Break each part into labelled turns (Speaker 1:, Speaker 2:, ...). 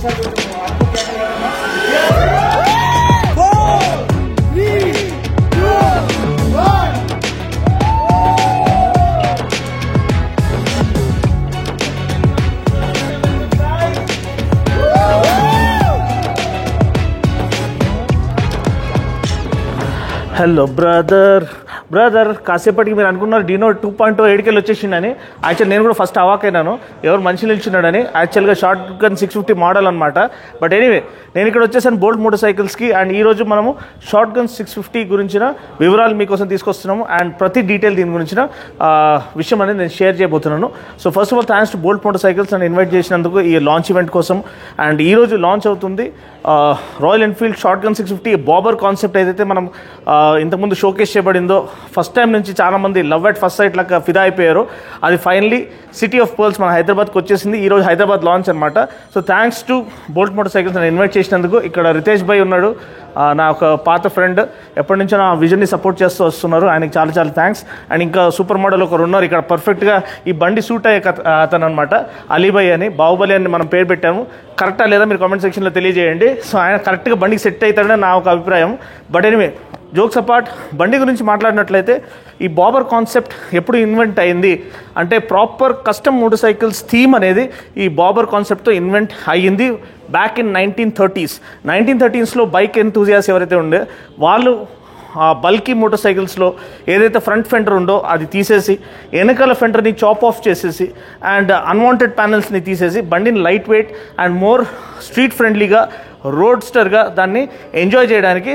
Speaker 1: Hello brother కాసేపటికి మీరు అనుకున్నారు డీనో 2.0 ఏడికెళ్ళి వచ్చేసిండని. యాక్చువల్ నేను కూడా ఫస్ట్ అవాకైనాను ఎవరు మంచి నిల్చున్నాడని. యాక్చువల్గా షార్ట్ గన్ 650 మోడల్ అనమాట. బట్ ఎనీవే నేను ఇక్కడ వచ్చేసాను బోల్ట్ మోటార్ సైకిల్స్కి. అండ్ ఈరోజు మనము షార్ట్ గన్ 650 గురించిన వివరాలు మీకోసం తీసుకొస్తున్నాము. అండ్ ప్రతి డీటెయిల్ దీని గురించిన విషయం అనేది నేను షేర్ చేయబోతున్నాను. So first of all thanks to Bolt motorcycles నన్ను ఇన్వైట్ చేసినందుకు ఈ లాంచ్ ఈవెంట్ కోసం. అండ్ ఈరోజు లాంచ్ అవుతుంది Royal Enfield Shotgun 650 Bobber concept ఏదైతే మనం ఇంతకుముందు షోకేస్ చేయబడిందో ఫస్ట్ టైం నుంచి చాలామంది లవ్ అట్ ఫస్ట్ సైట్ లాగా ఫిదా అయిపోయారు. అది ఫైనలీ సిటీ ఆఫ్ పర్ల్స్ మన హైదరాబాద్కి వచ్చేసింది. ఈరోజు హైదరాబాద్ లాంచ్ అనమాట. So thanks to Bolt motorcycles నన్ను ఇన్వైట్ చేసినందుకు. ఇక్కడ రితేష్ భాయ్ ఉన్నాడు, నా ఒక పాత ఫ్రెండ్, ఎప్పటి నుంచో నా విజన్ని సపోర్ట్ చేస్తూ వస్తున్నారు. ఆయనకి చాలా చాలా థ్యాంక్స్. అండ్ ఇంకా సూపర్ మోడల్ ఒకరు ఉన్నారు ఇక్కడ పర్ఫెక్ట్గా ఈ బండి సూట్ అయ్యే అతను అనమాట, అలీభాయ్ అని, బాహుబలి అని మనం పేరు పెట్టాము. కరెక్టా లేదా మీరు కామెంట్ సెక్షన్లో తెలియజేయండి. సో ఆయన కరెక్ట్గా బండికి సెట్ అవుతాడని నా ఒక అభిప్రాయం. బట్ ఎనీవే జోక్స్ అపార్ట్, బండి గురించి మాట్లాడినట్లయితే ఈ బాబర్ కాన్సెప్ట్ ఎప్పుడు ఇన్వెంట్ అయింది అంటే proper custom motor cycles theme అనేది ఈ బాబర్ కాన్సెప్ట్తో ఇన్వెంట్ అయ్యింది బ్యాక్ ఇన్ 1930s. 1930sలో బైక్ ఎంతూజియాస్ ఎవరైతే ఉండే వాళ్ళు బల్కీ మోటార్ సైకిల్స్లో ఏదైతే ఫ్రంట్ ఫెండర్ ఉందో అది తీసేసి వెనకాల ఫెండర్ని చాప్ ఆఫ్ చేసేసి అండ్ అన్వాంటెడ్ ప్యానల్స్ని తీసేసి బండిని light weight and more street ఫ్రెండ్లీగా రోడ్స్టర్గా దాన్ని ఎంజాయ్ చేయడానికి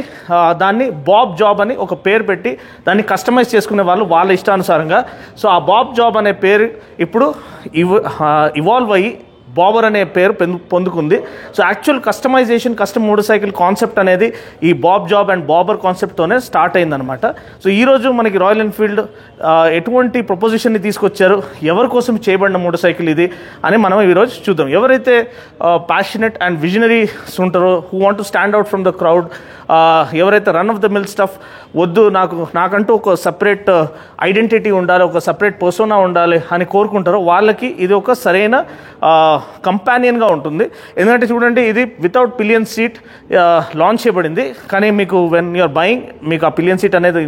Speaker 1: దాన్ని బాబ్ జాబ్ అని ఒక పేరు పెట్టి దాన్ని కస్టమైజ్ చేసుకునే వాళ్ళు వాళ్ళ ఇష్టానుసారంగా. సో ఆ బాబ్ జాబ్ అనే పేరు ఇప్పుడు ఇవాల్వ్ అయ్యి బాబర్ అనే పేరు పొందుకుంది. So actual customization custom motor cycle concept అనేది ఈ బాబ్ జాబ్ అండ్ బాబర్ కాన్సెప్ట్తోనే స్టార్ట్ అయిందనమాట. సో ఈరోజు మనకి రాయల్ ఎన్ఫీల్డ్ ఎటువంటి ప్రపోజిషన్ని తీసుకొచ్చారు, ఎవరి కోసం చేయబడిన మోటార్ సైకిల్ ఇది అని మనం ఈరోజు చూద్దాం. ఎవరైతే ప్యాషనెట్ అండ్ విజనరీస్ ఉంటారో, who want to stand out from the crowd, ఎవరైతే run of the mill stuff వద్దు, నాకంటూ ఒక సపరేట్ ఐడెంటిటీ ఉండాలి, ఒక సపరేట్ పర్సోనా ఉండాలి అని కోరుకుంటారో వాళ్ళకి ఇది ఒక సరైన కంపానియన్గా ఉంటుంది. ఎందుకంటే చూడండి, ఇది వితౌట్ పిలియన్ సీట్ లాంచ్ చేయబడింది, కానీ మీకు వెన్ యూఆర్ బయింగ్ మీకు ఆ పిలియన్ సీట్ అనేది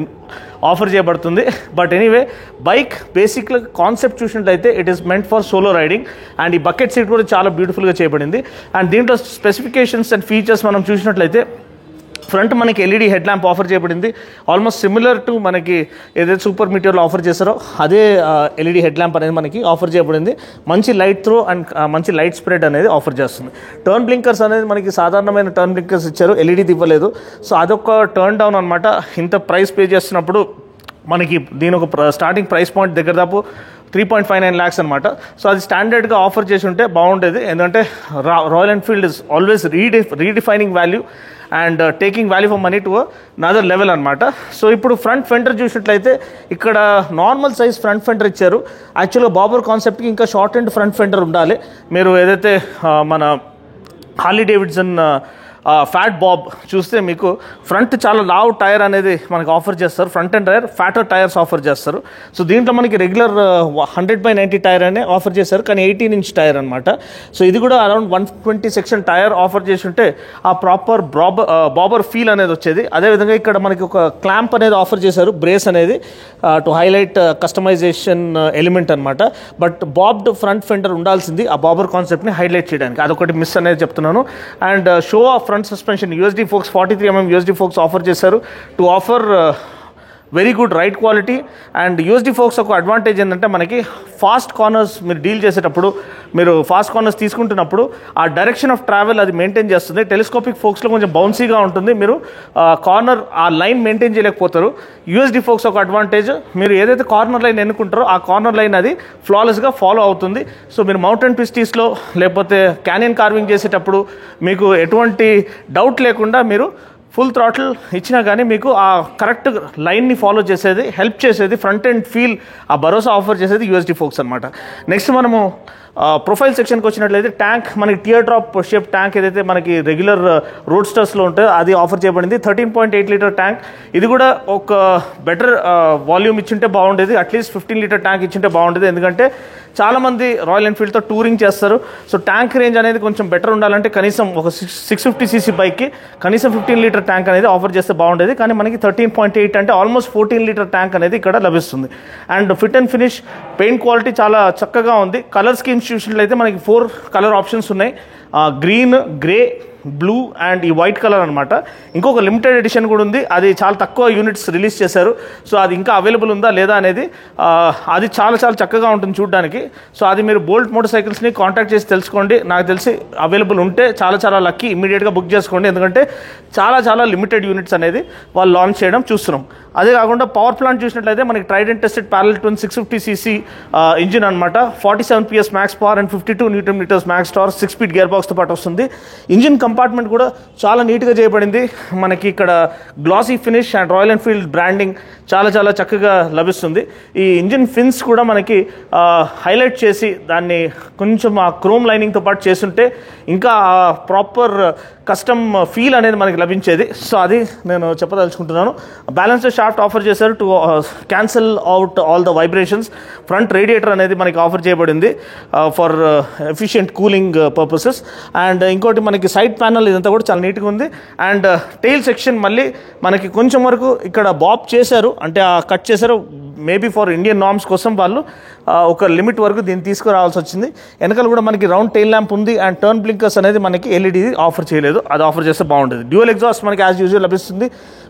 Speaker 1: ఆఫర్ చేయబడుతుంది. బట్ ఎనీవే బైక్ బేసిక్గా కాన్సెప్ట్ చూసినట్లయితే it is meant for solo riding. And ఈ బకెట్ సీట్ కూడా చాలా బ్యూటిఫుల్గా చేయబడింది. అండ్ దీంట్లో స్పెసిఫికేషన్స్ అండ్ ఫీచర్స్ మనం చూసినట్లయితే ఫ్రంట్ మనకి ఎల్ఈడి హెడ్ ల్యాంప్ ఆఫర్ చేయబడింది. ఆల్మోస్ట్ సిమిలర్ టు మనకి ఏదైతే సూపర్ మీటియర్లో ఆఫర్ చేస్తారో అదే ఎల్ఈడి హెడ్ ల్యాంప్ అనేది మనకి ఆఫర్ చేయబడింది. మంచి లైట్ త్రో అండ్ మంచి లైట్ స్ప్రెడ్ అనేది ఆఫర్ చేస్తుంది. టర్న్ బ్లింకర్స్ అనేది మనకి సాధారణమైన టర్న్ బ్లింకర్స్ ఇచ్చారు, ఎల్ఈడిది ఇవ్వలేదు. సో అదొక టర్న్ డౌన్ అనమాట. ఇంత ప్రైస్ పే చేస్తున్నప్పుడు మనకి దీని ఒక స్టార్టింగ్ ప్రైస్ పాయింట్ దగ్గర దాపు 3.59 lakhs అనమాట. సో అది స్టాండర్డ్గా ఆఫర్ చేసి ఉంటే బాగుండేది. ఎందుకంటే royal Enfield is always redefining value and taking value for money to another level అనమాట. సో ఇప్పుడు ఫ్రంట్ ఫెండర్ చూసినట్లయితే ఇక్కడ నార్మల్ సైజ్ ఫ్రంట్ ఫెండర్ ఇచ్చారు. యాక్చువల్గా బాబర్ కాన్సెప్ట్కి ఇంకా షార్ట్ అండ్ ఫ్రంట్ ఫెండర్ ఉండాలి. మీరు ఏదైతే మన హార్లీ డేవిడ్సన్ ఫ్యాట్ బాబ్ చూస్తే మీకు ఫ్రంట్ చాలా లావ్ టైర్ అనేది మనకి ఆఫర్ చేస్తారు. Front and tyre fatter tyres offer చేస్తారు. సో దీంట్లో మనకి రెగ్యులర్ 100/90 టైర్ అనే ఆఫర్ చేశారు, కానీ 18-inch టైర్ అనమాట. సో ఇది కూడా అరౌండ్ 120 సెక్షన్ టైర్ ఆఫర్ చేసి ఉంటే ఆ ప్రాపర్ బాబర్ ఫీల్ అనేది వచ్చేది. అదేవిధంగా ఇక్కడ మనకి ఒక క్లాంప్ అనేది ఆఫర్ చేశారు, బ్రేస్ అనేది టు హైలైట్ కస్టమైజేషన్ ఎలిమెంట్ అనమాట. బట్ బాబ్డ్ ఫ్రంట్ ఫెండర్ ఉండాల్సింది ఆ బాబర్ కాన్సెప్ట్ని హైలైట్ చేయడానికి, అదొకటి మిస్ అనేది చెప్తున్నాను. And show of front suspension USD forks 43mm USD forks offer చేశారు to offer very good ride quality. And USD forks ఒక అడ్వాంటేజ్ ఏంటంటే మనకి ఫాస్ట్ కార్నర్స్ మీరు డీల్ చేసేటప్పుడు, మీరు ఫాస్ట్ కార్నర్స్ తీసుకుంటున్నప్పుడు ఆ డైరెక్షన్ ఆఫ్ ట్రావెల్ అది మెయింటైన్ చేస్తుంది. టెలిస్కోపిక్ ఫోక్స్లో కొంచెం బౌన్సీగా ఉంటుంది, మీరు కార్నర్ ఆ లైన్ మెయింటైన్ చేయలేకపోతారు. USD ఫోక్స్ ఒక అడ్వాంటేజ్, మీరు ఏదైతే కార్నర్ లైన్ ఎన్నుకుంటారో ఆ కార్నర్ లైన్ అది ఫ్లాలెస్గా ఫాలో అవుతుంది. సో మీరు మౌంటైన్ పిస్టీస్లో లేకపోతే క్యానియన్ కార్వింగ్ చేసేటప్పుడు మీకు ఎటువంటి డౌట్ లేకుండా మీరు ఫుల్ థ్రాటిల్ ఇచ్చినా కానీ మీకు ఆ కరెక్ట్ లైన్ని ఫాలో చేసేది, హెల్ప్ చేసేది, ఫ్రంట్ అండ్ ఫీల్ ఆ భరోసా ఆఫర్ చేసేది యూఎస్డి ఫోక్స్ అనమాట. నెక్స్ట్ మనము ప్రొఫైల్ సెక్షన్కి వచ్చినట్లయితే ట్యాంక్ మనకి టియర్ డ్రాప్ షేప్ ట్యాంక్ ఏదైతే మనకి రెగ్యులర్ రోడ్స్టర్స్లో ఉంటుందో అది ఆఫర్ చేయబడింది. 13.8 లీటర్ ట్యాంక్. ఇది కూడా ఒక బెటర్ వాల్యూమ్ ఇచ్చింటే బాగుండేది, అట్లీస్ట్ 15 లీటర్ ట్యాంక్ ఇచ్చింటే బాగుండేది. ఎందుకంటే చాలామంది రాయల్ ఎన్ఫీల్డ్తో టూరింగ్ చేస్తారు. సో ట్యాంక్ రేంజ్ అనేది కొంచెం బెటర్ ఉండాలంటే కనీసం ఒక 650cc బైక్కి కనీసం 15 లీటర్ ట్యాంక్ అనేది ఆఫర్ చేస్తే బాగుండేది. కానీ మనకి 13.8 అంటే ఆల్మోస్ట్ 14 లీటర్ ట్యాంక్ అనేది ఇక్కడ లభిస్తుంది. And fit and finish, paint quality చాలా చక్కగా ఉంది. కలర్ స్కీమ్స్ చూసినట్లయితే మనకి 4 కలర్ ఆప్షన్స్ ఉన్నాయి. గ్రీన్, గ్రే, బ్లూ అండ్ ఈ వైట్ కలర్ అనమాట. ఇంకొక లిమిటెడ్ ఎడిషన్ కూడా ఉంది, అది చాలా తక్కువ యూనిట్స్ రిలీజ్ చేశారు. సో అది ఇంకా అవైలబుల్ ఉందా లేదా అనేది అది చాలా చాలా చక్కగా ఉంటుంది చూడడానికి. సో అది మీరు బోల్ట్ మోటార్ సైకిల్స్ని కాంటాక్ట్ చేసి తెలుసుకోండి. నాకు తెలిసి అవైలబుల్ ఉంటే చాలా చాలా లక్కీ, ఇమీడియట్గా బుక్ చేసుకోండి. ఎందుకంటే చాలా చాలా లిమిటెడ్ యూనిట్స్ అనేది వాళ్ళు లాంచ్ చేయడం చూస్తున్నాం. అదే కాకుండా పవర్ ప్లాంట్ చూసినట్లయితే మనకి tried and tested parallel twin 650cc engine అనమాట. 47 PS max power and 52 Nm max torque, 6 speed gear బాక్స్తో పాటు వస్తుంది. ఇంజిన్ కంపార్ట్మెంట్ కూడా చాలా నీట్గా చేయబడింది. మనకి ఇక్కడ glossy finish and Royal Enfield branding చాలా చాలా చక్కగా లభిస్తుంది. ఈ ఇంజిన్ ఫిన్స్ కూడా మనకి హైలైట్ చేసి దాన్ని కొంచెం ఆ క్రోమ్ లైనింగ్తో పాటు చేస్తుంటే ఇంకా ప్రాపర్ కస్టమ్ ఫీల్ అనేది మనకి లభించేది. సో అది నేను చెప్పదలుచుకుంటున్నాను. బ్యాలెన్స్డ్ షాఫ్ట్ ఆఫర్ చేశారు to cancel out all the vibrations. Front radiator అనేది మనకి ఆఫర్ చేయబడింది for efficient cooling purposes. And ఇంకోటి మనకి సైడ్ ప్యానల్ ఇదంతా కూడా చాలా నీట్గా ఉంది. అండ్ టెయిల్ సెక్షన్ మళ్ళీ మనకి కొంచెం వరకు ఇక్కడ బాబ్ చేశారు, అంటే కట్ చేశారు. మేబీ ఫర్ ఇండియన్ నార్మ్స్ కోసం వాళ్ళు ఒక లిమిట్ వరకు దీన్ని తీసుకురావాల్సి వచ్చింది. వెనకాల కూడా మనకి రౌండ్ టెయిల్ ల్యాంప్ ఉంది అండ్ టర్న్ బ్లింకర్స్ అనేది మనకి ఎల్ఈడి ఆఫర్ చేయలేదు, అది ఆఫర్ చేస్తే బాగుంటుంది. డ్యూయల్ ఎగ్జాస్ట్ మనకి యాజ్ యూజువల్ లభిస్తుంది.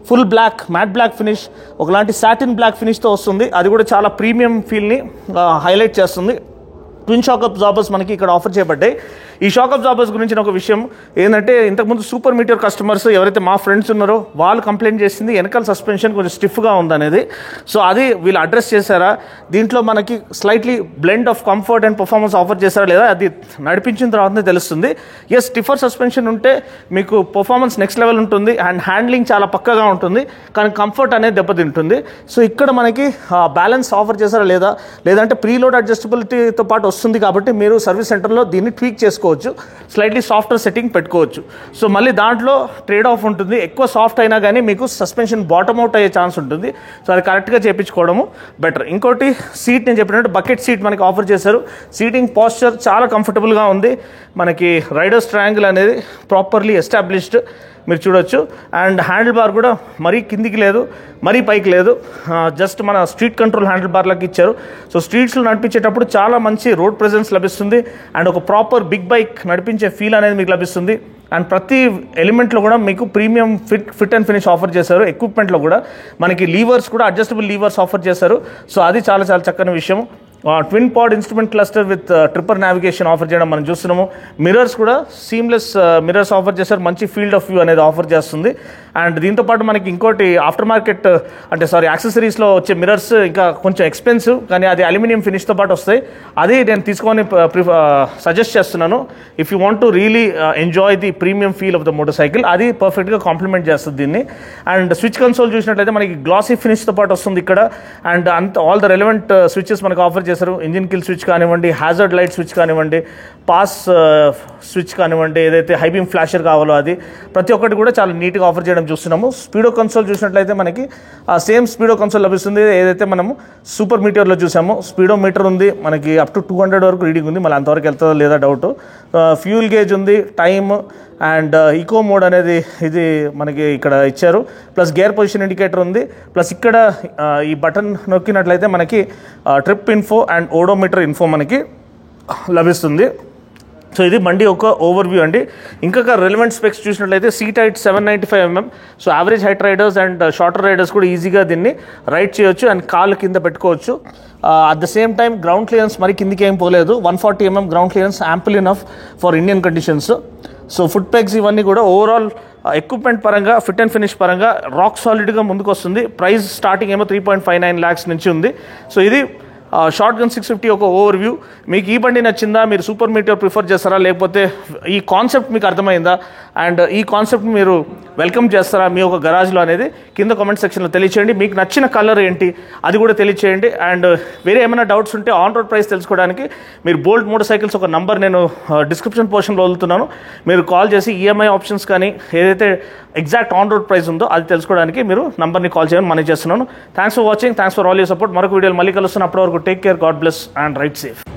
Speaker 1: Full black, matte black finish, ఒకలాంటి సాటిన్ బ్లాక్ ఫినిష్తో వస్తుంది. అది కూడా చాలా ప్రీమియం ఫీల్ని హైలైట్ చేస్తుంది. ట్విన్ షాక్ అబ్జార్బర్స్ మనకి ఇక్కడ ఆఫర్ చేయబడ్డాయి. ఈ షాక్ అబ్జార్బర్స్ గురించి ఒక విషయం ఏంటంటే, ఇంతకుముందు సూపర్ మీటియర్ కస్టమర్స్ ఎవరైతే మా ఫ్రెండ్స్ ఉన్నారో వాళ్ళు కంప్లైంట్ చేసింది వెనకాల సస్పెన్షన్ కొంచెం స్టిఫ్గా ఉందనేది. సో అది వీళ్ళు అడ్రస్ చేశారా, దీంట్లో మనకి slightly blend of comfort and performance offer చేశారా లేదా అది నడిపించిన తర్వాతనే తెలుస్తుంది. ఎస్, స్టిఫర్ సస్పెన్షన్ ఉంటే మీకు పర్ఫార్మెన్స్ నెక్స్ట్ లెవెల్ ఉంటుంది అండ్ హ్యాండ్లింగ్ చాలా పక్కగా ఉంటుంది, కానీ కంఫర్ట్ అనేది దెబ్బతింటుంది. సో ఇక్కడ మనకి బ్యాలెన్స్ ఆఫర్ చేశారా లేదా, లేదంటే ప్రీలోడ్ అడ్జస్టబిలిటీతో పాటు వస్తుంది కాబట్టి మీరు సర్వీస్ సెంటర్లో దీన్ని ట్వీక్ చేసుకోవచ్చు, స్లైట్లీ సాఫ్ట్వేర్ సెట్టింగ్ పెట్టుకోవచ్చు. సో మళ్ళీ దాంట్లో ట్రేడ్ ఆఫ్ ఉంటుంది. ఎక్కువ సాఫ్ట్ అయినా కానీ మీకు సస్పెన్షన్ బాటమ్ అవుట్ అయ్యే ఛాన్స్ ఉంటుంది. సో అది కరెక్ట్గా చేయించుకోవడము బెటర్. ఇంకోటి సీట్, నేను చెప్పినట్టు బకెట్ సీట్ మనకి ఆఫర్ చేశారు. సీటింగ్ పాస్చర్ చాలా కంఫర్టబుల్గా ఉంది. మనకి రైడర్స్ ట్రయాంగిల్ అనేది ప్రాపర్లీ ఎస్టాబ్లిష్డ్ మీరు చూడొచ్చు. అండ్ హ్యాండిల్ బార్ కూడా మరీ కిందికి లేదు, మరీ పైకి లేదు, జస్ట్ మన స్ట్రీట్ కంట్రోల్ హ్యాండిల్ బార్లకి ఇచ్చారు. సో స్ట్రీట్స్లో నడిపించేటప్పుడు చాలా మంచి రోడ్ ప్రెజెన్స్ లభిస్తుంది అండ్ ఒక ప్రాపర్ బిగ్ బైక్ నడిపించే ఫీల్ అనేది మీకు లభిస్తుంది. అండ్ ప్రతి ఎలిమెంట్లో కూడా మీకు premium fit and finish offer చేశారు. ఎక్విప్మెంట్లో కూడా మనకి లీవర్స్ కూడా అడ్జస్టబుల్ లీవర్స్ ఆఫర్ చేశారు. సో అది చాలా చాలా చక్కని విషయం. Twin pod instrument cluster with tripper navigation offer చేయడం మనం చూస్తున్నాము. మిర్రర్స్ కూడా సీమ్లెస్ మిర్రర్స్ ఆఫర్ చేశారు, మంచి ఫీల్డ్ ఆఫ్ వ్యూ అనేది ఆఫర్ చేస్తుంది. అండ్ దీంతోపాటు మనకి ఇంకోటి ఆఫ్టర్ మార్కెట్ యాక్సెసరీస్లో వచ్చే మిర్రర్స్ ఇంకా కొంచెం ఎక్స్పెన్సివ్, కానీ అది అల్యూమినియం ఫినిష్తో పాటు వస్తాయి. అది నేను తీసుకొని సజెస్ట్ చేస్తున్నాను. If you want to really enjoy the premium feel of the motor cycle, అది పర్ఫెక్ట్గా కాంప్లిమెంట్ చేస్తుంది దీన్ని. అండ్ స్విచ్ కన్సోల్ చూసినట్లయితే మనకి గ్లాసీ ఫినిష్తో పాటు వస్తుంది ఇక్కడ. And all the relevant switches మనకు ఆఫర్ చేశారు. ఇంజిన్ కిల్ స్విచ్ కానివ్వండి, హ్యాజర్డ్ లైట్ స్విచ్ కానివ్వండి, పాస్ స్విచ్ కానివ్వండి, ఏదైతే హై బీమ్ ఫ్లాషర్ కావాలో అది ప్రతి ఒక్కటి కూడా చాలా నీట్గా ఆఫర్ చేయడం చూస్తున్నాము. స్పీడో కన్సోల్ చూసినట్లయితే మనకి సేమ్ స్పీడో కన్సోల్ లభిస్తుంది ఏదైతే మనము సూపర్ మీటర్లో చూసాము. స్పీడో మీటర్ ఉంది మనకి, అప్ టు 200 వరకు రీడింగ్ ఉంది, మళ్ళీ అంతవరకు వెళ్తుందో లేదా డౌట్. ఫ్యూల్ గేజ్ ఉంది, టైమ్ అండ్ ఈకో మోడ్ అనేది ఇది మనకి ఇక్కడ ఇచ్చారు. ప్లస్ గేర్ పొజిషన్ ఇండికేటర్ ఉంది. ప్లస్ ఇక్కడ ఈ బటన్ నొక్కినట్లయితే మనకి trip info and odometer info మనకి లభిస్తుంది. సో ఇది బండి ఒక ఓవర్వ్యూ అండి. ఇంకొక రెలవెంట్ స్పెక్స్ చూసినట్లయితే seat height 795 mm. So average height riders and shorter riders కూడా ఈజీగా దీన్ని రైడ్ చేయొచ్చు అండ్ కాళ్ళు కింద పెట్టుకోవచ్చు. At the same time ground clearance మరి కిందికి ఏం పోలేదు. 140 mm ground clearance ample enough for Indian conditions. So foot pegs ఇవన్నీ కూడా ఓవరాల్ ఎక్విప్మెంట్ పరంగా, ఫిట్ అండ్ ఫినిష్ పరంగా రాక్ సాలిడ్గా ముందుకు వస్తుంది. ప్రైస్ స్టార్టింగ్ ఏమో 3.59 lakhs నుంచి ఉంది. సో ఇది షార్ట్ గన్ 650 ఒక ఓవర్వ్యూ. మీకు ఈ బండి నచ్చిందా, మీరు సూపర్ మీటియోర్ ప్రిఫర్ చేస్తారా, లేకపోతే ఈ కాన్సెప్ట్ మీకు అర్థమైందా అండ్ ఈ కాన్సెప్ట్ మీరు వెల్కమ్ చేస్తారా మీ ఒక గరాజ్లో అనేది కింద కామెంట్ సెక్షన్లో తెలియచేయండి. మీకు నచ్చిన కలర్ ఏంటి అది కూడా తెలియచేయండి. అండ్ వేరే ఏమైనా డౌట్స్ ఉంటే ఆన్ రోడ్ ప్రైస్ తెలుసుకోవడానికి మీరు బోల్ట్ మోటార్ సైకిల్స్ ఒక నంబర్ నేను డిస్క్రిప్షన్ పోర్షన్లో వదులుతున్నాను, మీరు కాల్ చేసి ఈఎంఐ ఆప్షన్స్ కానీ ఏదైతే ఎగ్జాక్ట్ ఆన్ రోడ్ ప్రైస్ ఉందో అది తెలుసుకోవడానికి మీరు నంబర్ని కాల్ చేయమని మనం చేస్తున్నాను. Thanks for watching, thanks for all your support. మరొక వీడియోలో మళ్ళీ కలుస్తున్న, అప్పటి వరకు take care, God bless and ride safe.